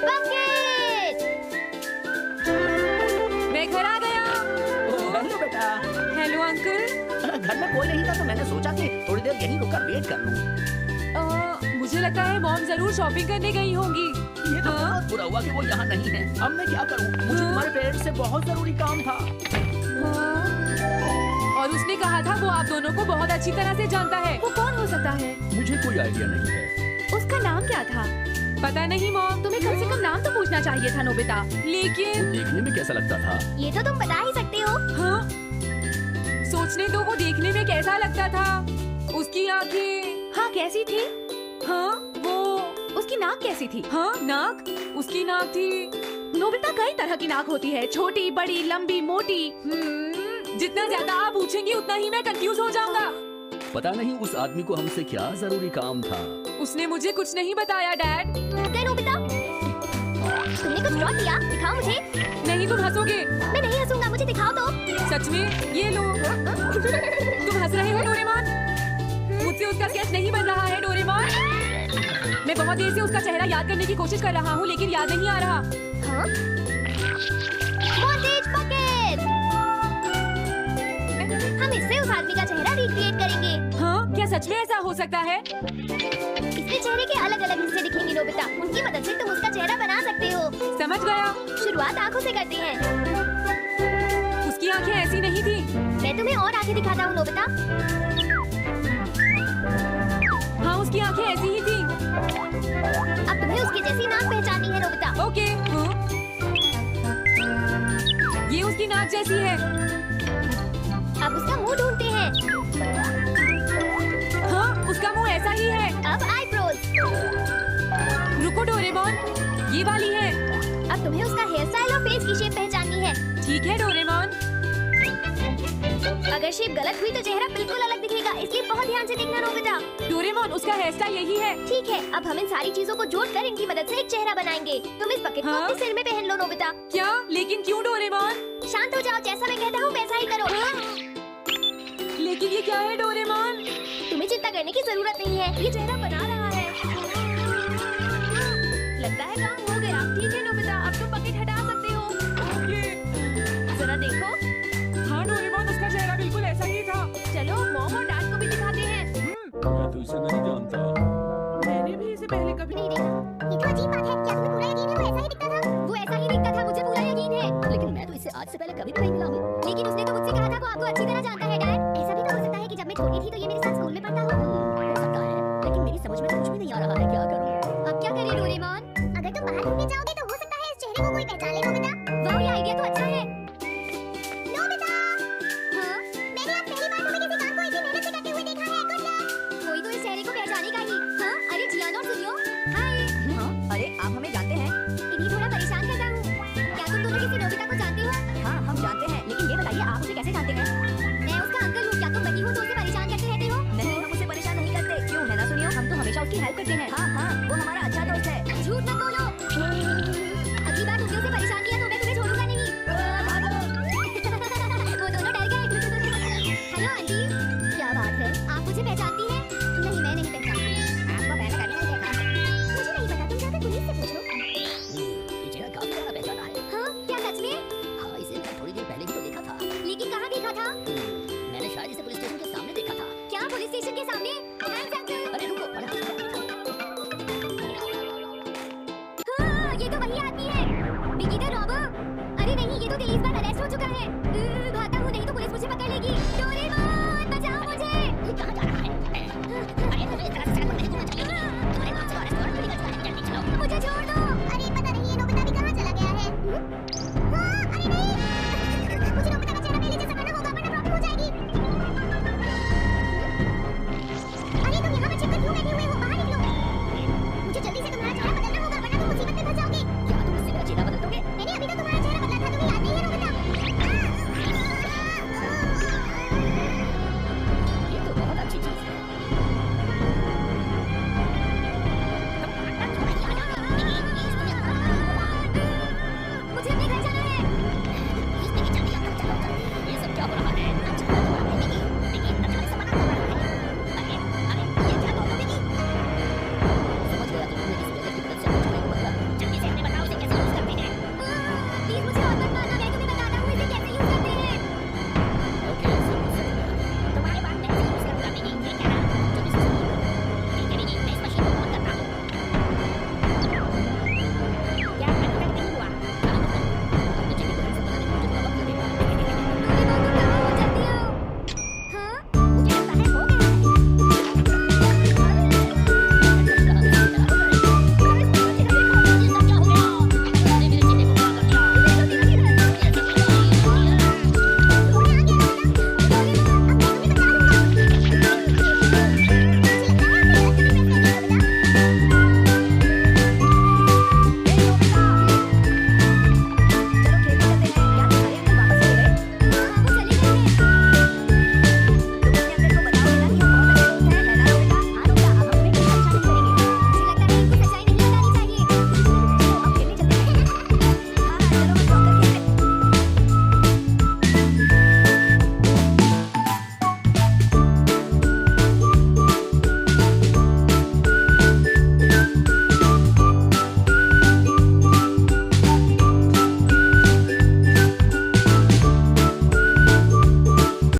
Bucket. मैं घर आ गया। हेलो बेटा। Hello uncle. घर में कोई नहीं था तो मैंने सोचा कि थोड़ी देर यहीं रुककर वेट कर लूं। मुझे लगता है मॉम जरूर शॉपिंग करने गई होंगी। ये तो बहुत बुरा हुआ कि वो यहाँ नहीं है। अब मैं क्या करूं? मुझे तुम्हारे पेरेंट्स से बहुत जरूरी काम था। और उसने कहा था वो आप दोनों को बहुत अच्छी तरह से जानता है। वो कौन हो सकता है? मुझे कोई आइडिया नहीं है। उसका नाम क्या था? पता नहीं मॉम। तुम्हें कम से कम नाम तो पूछना चाहिए था नोबिता। लेकिन देखने में कैसा लगता था? ये तो तुम बता ही सकते हो। हाँ, सोचने दो वो देखने में कैसा लगता था। उसकी आंखें। हाँ, कैसी थी? हाँ, वो उसकी नाक कैसी थी? हाँ, नाक। उसकी नाक थी। नोबिता कई तरह की नाक होती है, छोटी, बड़ी, लंबी, मोटी। जितना ज्यादा आप पूछेंगी उतना ही मैं कंफ्यूज हो जाऊंगा। पता नहीं उस आदमी को हमसे क्या जरूरी काम था। उसने मुझे कुछ नहीं बताया डैड। नोबिता, तुमने कुछ ड्रॉ किया? दिखाओ मुझे। नहीं, तुम हंसोगे। मैं नहीं हंसूंगा, मुझे दिखाओ तो। सच में? ये लो। तुम हंस रहे हो डोरेमोन? मुझसे उसका स्केच नहीं बन रहा है डोरेमोन। मैं बहुत देर से उसका चेहरा याद करने की कोशिश कर रहा हूँ लेकिन याद नहीं आ रहा। हाँ? Montage bucket. हम इससे उस आदमी का चेहरा रिक्रिएट करेंगे। हाँ, क्या सच में ऐसा हो सकता है? इसमें चेहरे के अलग अलग हिस्से दिखेंगे नोबिता। उनकी मदद से तुम उसका चेहरा बना सकते हो। समझ गया। शुरुआत आंखों से करते हैं। उसकी आंखें ऐसी नहीं थी। मैं तुम्हें और आंखें दिखाता हूँ नोबिता। हाँ, उसकी आंखें ऐसी ही थी। अब तुम्हें उसकी जैसी नाक पहचाननी है नोबिता। ओके। ये उसकी नाक जैसी है। अब उसका मुंह ढूंढते हैं। हाँ, उसका मुंह ऐसा ही है। अब आईब्रोज। रुको डोरेमोन, ये वाली है। अब तुम्हें उसका हेयर स्टाइल और फेस की शेप पहचाननी है। ठीक है डोरेमोन। अगर शेप गलत हुई तो चेहरा बिल्कुल अलग दिखेगा, इसलिए बहुत ध्यान से देखना नोबिता। डोरेमोन, उसका हेयर स्टाइल यही है। ठीक है, अब हम इन सारी चीजों को जोड़कर इनकी मदद से एक चेहरा बनाएंगे। तुम इस बकेट को हाँ? अपने सिर में पहन लो नोबिता। क्या? लेकिन क्यों डोरेमोन? शांत हो जाओ, जैसा मैं कहता हूँ वैसा ही करो। लेकिन ये क्या है डोरेमोन? तुम्हें चिंता करने की जरूरत नहीं है, ये चेहरा बना रहा है। लगता है काम हो गया। ठीक है नोबिता, अब तुम बकेट हटा सकते हो। जरा देखो। हाँ डोरेमोन, उसका चेहरा बिल्कुल ऐसा ही था। चलो मॉम और डैड को भी दिखाते हैं। मैं तो इसे नहीं जानता। मैंने भी इसे पहले कभी नहीं देखा। ये तो अजीब बात है। क्या तुम्हें पूरा यकीन है वो ऐसा ही दिखता था? वो ऐसा ही दिखता था, मुझे पूरा यकीन है। लेकिन मैं तो इसे आज से पहले कभी भी नहीं मिला हूँ। लेकिन उसने तो मुझसे कहा था वो आपको अच्छी तरह जानता है डैड। ऐसा भी तो हो सकता है कि जब मैं छोटी थी तो ये मेरे साथ स्कूल में पढ़ता हो सकता है, लेकिन मेरी समझ में तो कुछ भी नहीं आ रहा है। क्या करूँ? अब क्या करें डोरेमोन? अगर तुम बाहर घूमने जाओगे तो हो सकता है इस चेहरे को कोई पहचान ले नोबिता। वाह, ये आइडिया तो अच्छा है। नोबिता! हाँ? मैंने आज पहली बार तुम्हें किसी काम को इतनी मेहनत से करते हुए देखा है। Good luck. कोई तो इस चेहरे को पहचानेगा ही। हाँ? अरे जियान और सुनियो। हाय। हाँ, अरे आप हमें जानते हैं? इन्हीं थोड़ा परेशान करता हूँ। क्या तुम दोनों किसी नोबिता को जानते हो? हाँ, हम जानते हैं, लेकिन ये बताइए आप उसे कैसे जानते हैं? मैं उसका अंकल हूँ। क्या तुम बनी हो तो उसे परेशान करते रहते हो? नहीं, हम उसे परेशान नहीं करते। क्यों है ना सुनियो, हम तो हमेशा उसकी हेल्प करते हैं। हाँ हाँ, वो हमारा अच्छा दोस्त है। झूठ मत बोलो। अगली बार तुमने उसे परेशान किया तो मैं तुम्हें छोड़ूंगा नहीं। वो दोनों डर गए। Hello aunty. क्या बात है? आप मुझे पहचानती हैं? नहीं, मैं नहीं पहचानती। आपको पहले कभी नहीं देखा। मुझे नहीं पता, तुम जाकर पुलिस से पूछो। ये चेहरा काफी ज्यादा पहचाना है। हाँ, क्या सच में? हाँ, इसे मैं थोड़ी देर पहले ही तो देखा था। लेकिन कहाँ देखा था? मैंने शायद इसे पुलिस स्टेशन के सामने देखा था। क्या पुलिस स्टेशन के सामने? Thanks uncle. अरे रुको, हाँ, ये तो वही आदमी है। बिगी द रॉबर। अरे नहीं, ये तो 23 बार अरेस्ट हो चुका है। भागता हूँ, नहीं तो पुलिस मुझे पकड़ लेगी। डोरेमोन, बचाओ मुझे। ये कहाँ जा रहा है? अरे तुम्हें इस तरह से सड़क पर नहीं घूमना चाहिए। तुम्हारे नाम से अरेस्ट वारंट भी निकल चुका है। जल्दी चलो। मुझे छोड़